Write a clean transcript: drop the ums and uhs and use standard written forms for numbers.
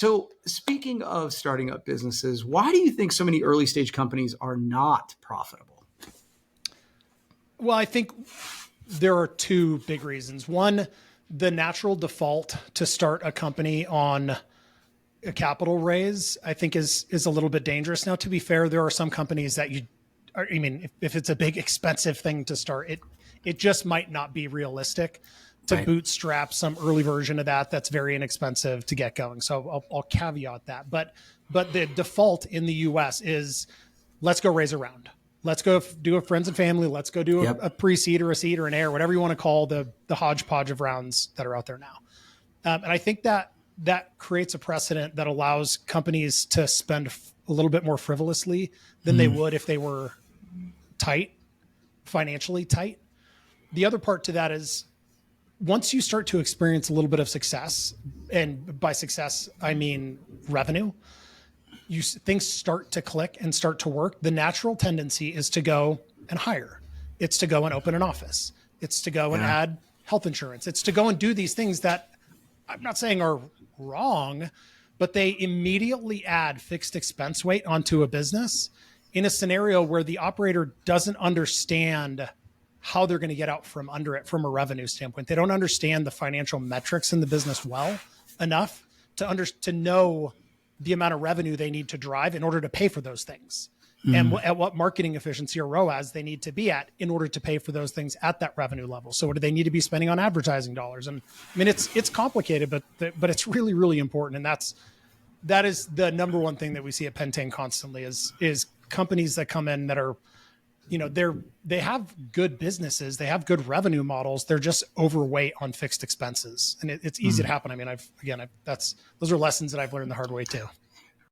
So speaking of starting up businesses, why do you think so many early stage companies are not profitable? Well, I think there are two big reasons. One, the natural default to start a company on a capital raise, I think is a little bit dangerous. Now, to be fair, there are some companies that if it's a big expensive thing to start, it just might not be realistic to bootstrap some early version of that's very inexpensive to get going. So I'll caveat that. But the default in the US is let's go raise a round. Let's go do a friends and family. Let's go do a pre-seed or a seed or an A, whatever you want to call the hodgepodge of rounds that are out there now. And I think that creates a precedent that allows companies to spend a little bit more frivolously than they would if they were financially tight. The other part to that is once you start to experience a little bit of success, and by success, I mean revenue, things start to click and start to work. The natural tendency is to go and hire. It's to go and open an office. It's to go and add health insurance. It's to go and do these things that I'm not saying are wrong, but they immediately add fixed expense weight onto a business in a scenario where the operator doesn't understand how they're going to get out from under it from a revenue standpoint. They don't understand the financial metrics in the business well enough to know the amount of revenue they need to drive in order to pay for those things. And at what marketing efficiency or ROAS they need to be at in order to pay for those things at that revenue level. So what do they need to be spending on advertising dollars? And I mean, it's complicated, but it's really, really important. And that is the number one thing that we see at Pentane constantly is companies that come in that are, they have good businesses, they have good revenue models. They're just overweight on fixed expenses, and it's easy to happen. I mean, those are lessons that I've learned the hard way too.